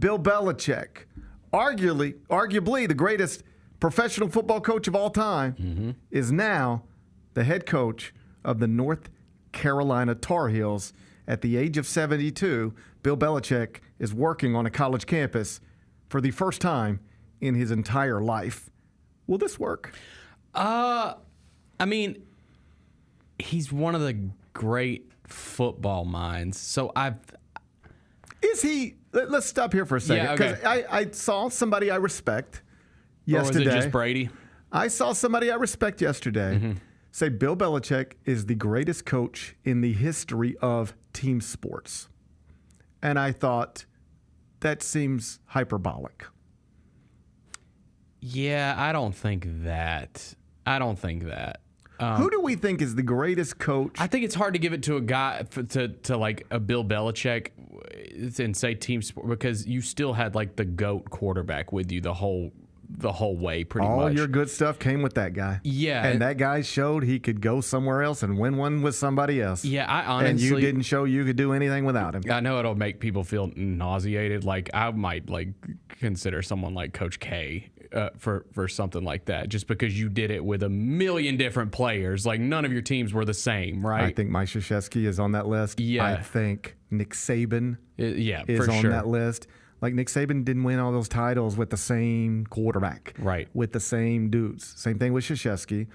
Bill Belichick, arguably the greatest professional football coach of all time, is now the head coach of the North Carolina Tar Heels. At the age of 72, Bill Belichick is working on a college campus for the first time in his entire life. Will this work? I mean, he's one of the great football minds. So Is he? Let's stop here for a second, because I saw somebody I respect yesterday. Or was it just Brady? I saw somebody I respect yesterday say Bill Belichick is the greatest coach in the history of team sports. And I thought, that seems hyperbolic. Yeah, I don't think that. Who do we think is the greatest coach? I think it's hard to give it to a guy to like a Bill Belichick and say team sport, because you still had like the GOAT quarterback with you the whole way, pretty much. All your good stuff came with that guy. Yeah. And that guy showed he could go somewhere else and win one with somebody else. Yeah, I honestly... And you didn't show you could do anything without him. I know it'll make people feel nauseated. Like, I might like consider someone like Coach K for something like that, just because you did it with a million different players. Like, none of your teams were the same, right? I think Mike Krzyzewski is on that list. Yeah. I think Nick Saban is for on sure. that list. Like, Nick Saban didn't win all those titles with the same quarterback. Right. With the same dudes. Same thing with Krzyzewski.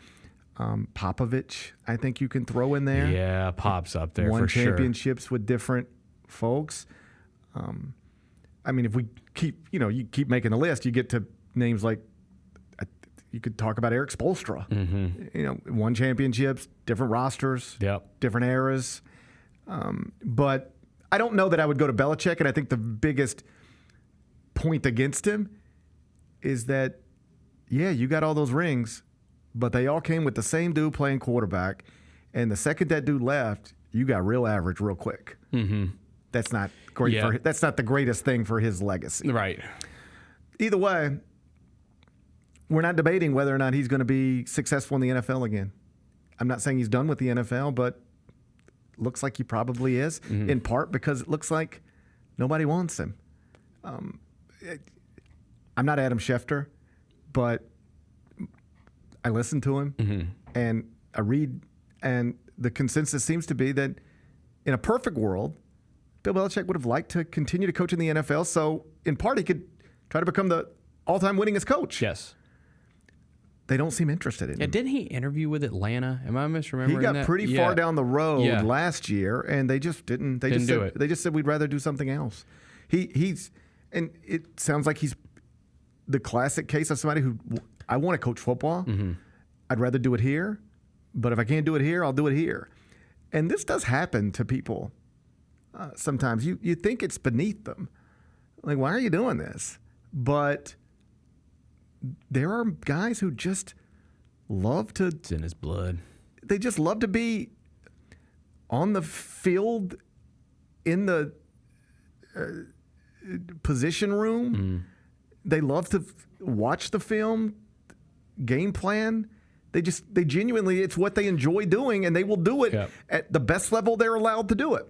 Popovich, I think you can throw in there. Yeah, Pop's up there Won for sure. championships with different folks. I mean, if we keep, you keep making the list, you get to names like, you could talk about Eric Spoelstra. Won championships, different rosters, different eras. But I don't know that I would go to Belichick, and I think the biggest point against him is that, you got all those rings, but they all came with the same dude playing quarterback, and the second that dude left, you got real average real quick. That's not great. That's not the greatest thing for his legacy. Right. Either way, we're not debating whether or not he's going to be successful in the NFL again. I'm not saying he's done with the NFL, but looks like he probably is, in part because it looks like nobody wants him. I'm not Adam Schefter, but I listen to him and I read, and the consensus seems to be that in a perfect world, Bill Belichick would have liked to continue to coach in the NFL, so in part he could try to become the all-time winningest coach. Yes. They don't seem interested in him. Didn't he interview with Atlanta? Am I misremembering that? He got pretty far down the road last year, and they just didn't. They just said we'd rather do something else. He's, and it sounds like he's the classic case of somebody who, I want to coach football. I'd rather do it here, but if I can't do it here, I'll do it here. And this does happen to people. Sometimes you think it's beneath them. Like, why are you doing this? But there are guys who just love to... It's in his blood. They just love to be on the field in the position room. They love to watch the film, game plan. They genuinely, it's what they enjoy doing, and they will do it at the best level they're allowed to do it.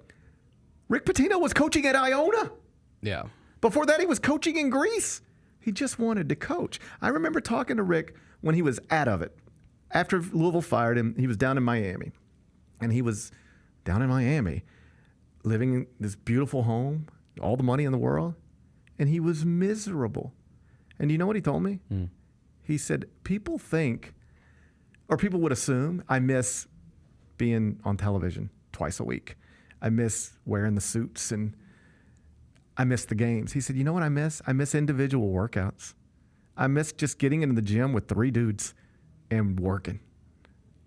Rick Pitino was coaching at Iona. Yeah. Before that, he was coaching in Greece. He just wanted to coach. I remember talking to Rick when he was out of it. After Louisville fired him, he was down in Miami. And he was down in Miami, living in this beautiful home, all the money in the world, and he was miserable. And you know what he told me? He said, people think, or people would assume, I miss being on television twice a week. I miss wearing the suits, and I miss the games. He said, you know what I miss? I miss individual workouts. I miss just getting into the gym with 3 dudes and working.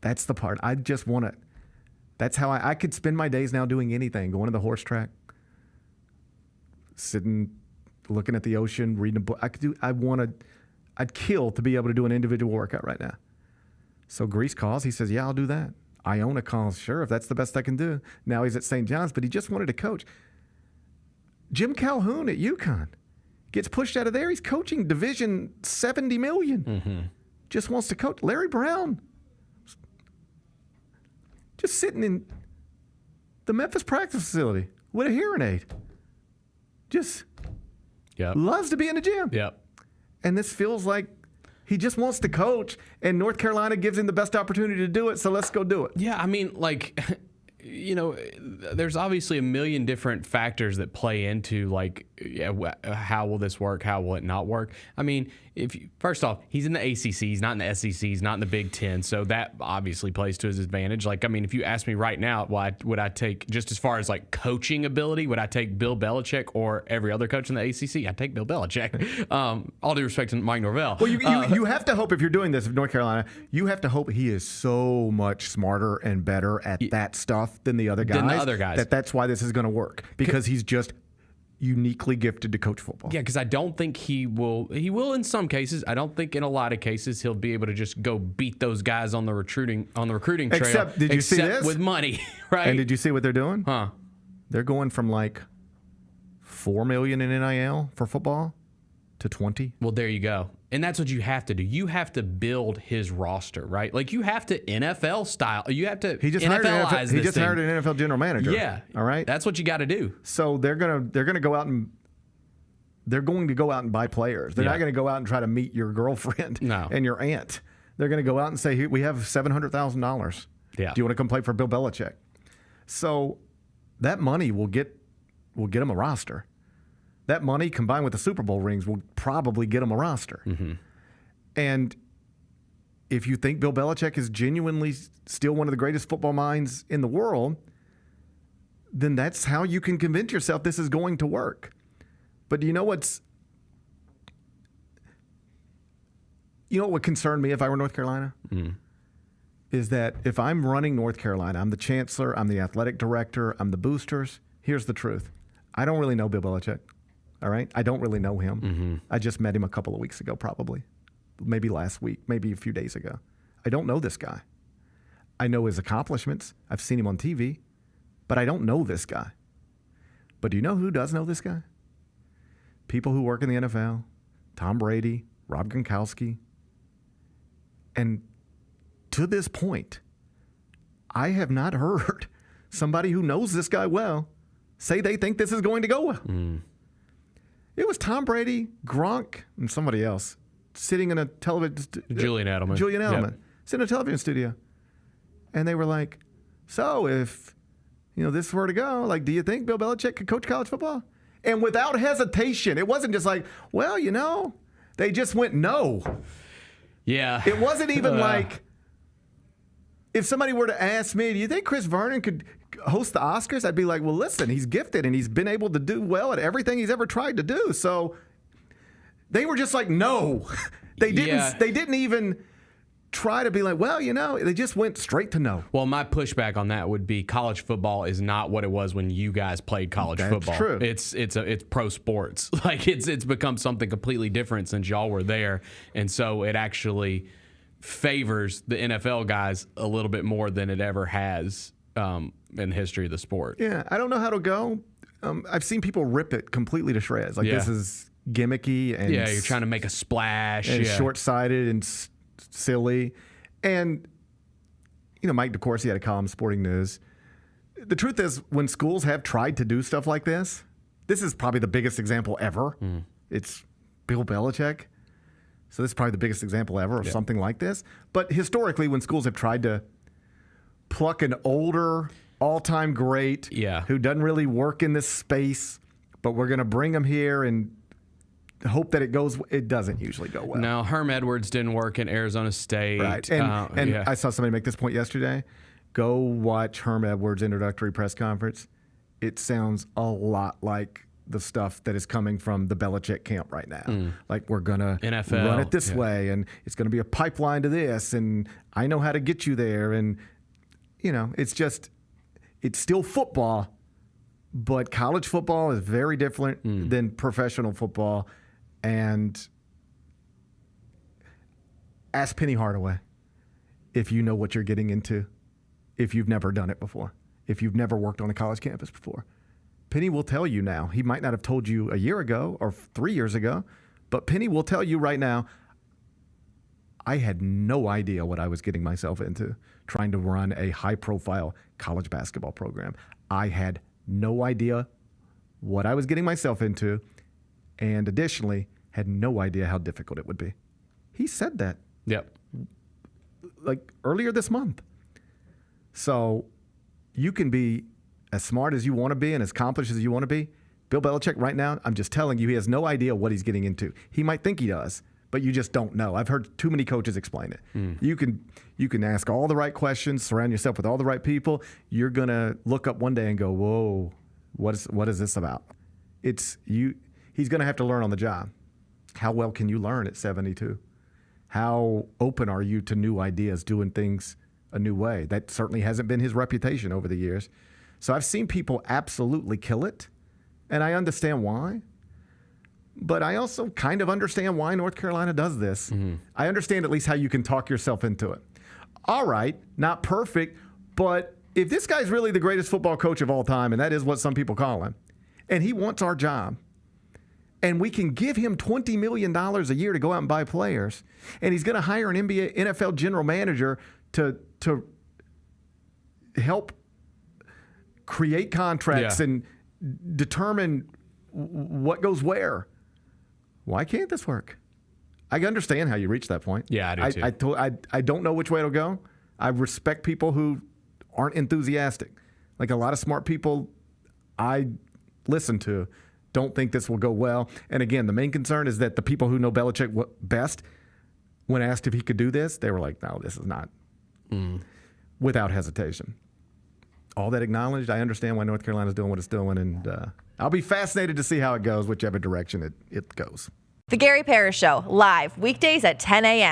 That's the part. I just want to. That's how I could spend my days now doing anything, going to the horse track, sitting, looking at the ocean, reading a book. I'd kill to be able to do an individual workout right now. So Greece calls. He says, yeah, I'll do that. Iona calls. Sure, if that's the best I can do. Now he's at St. John's, but he just wanted to coach. Jim Calhoun at UConn gets pushed out of there. He's coaching Division $70 million. Just wants to coach. Larry Brown, just sitting in the Memphis practice facility with a hearing aid. Just Yep. loves to be in the gym. Yep. And this feels like he just wants to coach, and North Carolina gives him the best opportunity to do it, so let's go do it. Yeah, I mean, like, there's obviously a million different factors that play into, like, how will this work? How will it not work? I mean, first off, he's in the ACC. He's not in the SEC. He's not in the Big Ten. So that obviously plays to his advantage. Like, I mean, if you ask me right now, would I take, just as far as, like, coaching ability, would I take Bill Belichick or every other coach in the ACC? I'd take Bill Belichick. All due respect to Mike Norvell. Well, you have to hope, if you're doing this in North Carolina, you have to hope he is so much smarter and better at that stuff than the other guys. That's why this is going to work, because he's just uniquely gifted to coach football. Yeah, because I don't think he will in some cases. I don't think in a lot of cases he'll be able to just go beat those guys on the recruiting trail. Except, did you see this? With money, right? And did you see what they're doing? Huh? They're going from like $4 million in NIL for football to 20. Well, there you go. And that's what you have to do. You have to build his roster, right? Like, you have to NFL style. You have to NFLize He just hired an NFL general manager. Yeah. All right. That's what you got to do. So they're going to go out and buy players. They're not going to go out and try to meet your girlfriend and your aunt. They're going to go out and say, we have $700,000. Yeah. Do you want to come play for Bill Belichick? So that money will get him a roster. That money, combined with the Super Bowl rings, will probably get him a roster. Mm-hmm. And if you think Bill Belichick is genuinely still one of the greatest football minds in the world, then that's how you can convince yourself this is going to work. But do you know what would concern me if I were North Carolina? Mm. Is that if I'm running North Carolina, I'm the chancellor, I'm the athletic director, I'm the boosters. Here's the truth. I don't really know Bill Belichick. All right? I don't really know him. Mm-hmm. I just met him a couple of weeks ago, probably. Maybe last week, maybe a few days ago. I don't know this guy. I know his accomplishments. I've seen him on TV, but I don't know this guy. But do you know who does know this guy? People who work in the NFL, Tom Brady, Rob Gronkowski. And to this point, I have not heard somebody who knows this guy well say they think this is going to go well. Mm. It was Tom Brady, Gronk, and somebody else sitting in a television... Julian Edelman. Yep. Sitting in a television studio. And they were like, so if this were to go, like, do you think Bill Belichick could coach college football? And without hesitation. It wasn't just like, well, they just went no. Yeah. It wasn't even like, if somebody were to ask me, do you think Chris Vernon could host the Oscars? I'd be like, well, listen, he's gifted and he's been able to do well at everything he's ever tried to do. So they were just like, no. They didn't even try to be like, well, they just went straight to no. Well, my pushback on that would be college football is not what it was when you guys played college football. True. It's pro sports. Like, it's become something completely different since y'all were there. And so it actually favors the NFL guys a little bit more than it ever has in the history of the sport. Yeah, I don't know how to go. I've seen people rip it completely to shreds. Like, this is gimmicky and you're trying to make a splash and short-sighted and silly. And Mike DeCourcy had a column in Sporting News. The truth is, when schools have tried to do stuff like this is probably the biggest example ever. It's Bill Belichick. So this is probably the biggest example ever of something like this. But historically, when schools have tried to pluck an older, all-time great who doesn't really work in this space, but we're going to bring him here and hope that it doesn't usually go well. No, Herm Edwards didn't work in Arizona State. Right. And I saw somebody make this point yesterday. Go watch Herm Edwards' introductory press conference. It sounds a lot like the stuff that is coming from the Belichick camp right now. Like, we're going to run it this way, and it's going to be a pipeline to this, and I know how to get you there. And, it's still football, but college football is very different than professional football. And ask Penny Hardaway if you know what you're getting into, if you've never done it before, if you've never worked on a college campus before. Penny will tell you now. He might not have told you a year ago or 3 years ago, but Penny will tell you right now, I had no idea what I was getting myself into trying to run a high-profile college basketball program. I had no idea what I was getting myself into, and additionally had no idea how difficult it would be. He said that Yep. like earlier this month. So you can be as smart as you want to be and as accomplished as you want to be. Bill Belichick right now, I'm just telling you, he has no idea what he's getting into. He might think he does, but you just don't know. I've heard too many coaches explain it. You can ask all the right questions, surround yourself with all the right people. You're going to look up one day and go, whoa, what is this about? It's you. He's going to have to learn on the job. How well can you learn at 72? How open are you to new ideas, doing things a new way? That certainly hasn't been his reputation over the years. So I've seen people absolutely kill it, and I understand why. But I also kind of understand why North Carolina does this. I understand at least how you can talk yourself into it. All right, not perfect, but if this guy's really the greatest football coach of all time, and that is what some people call him, and he wants our job, and we can give him $20 million a year to go out and buy players, and he's going to hire an NFL general manager to help create contracts and determine what goes where. Why can't this work? I understand how you reach that point. Yeah, I do too. I don't know which way it'll go. I respect people who aren't enthusiastic. Like a lot of smart people I listen to don't think this will go well. And again, the main concern is that the people who know Belichick best, when asked if he could do this, they were like, no, this is not. Without hesitation. All that acknowledged, I understand why North Carolina's doing what it's doing, and I'll be fascinated to see how it goes, whichever direction it goes. The Gary Parrish Show, live weekdays at 10 a.m.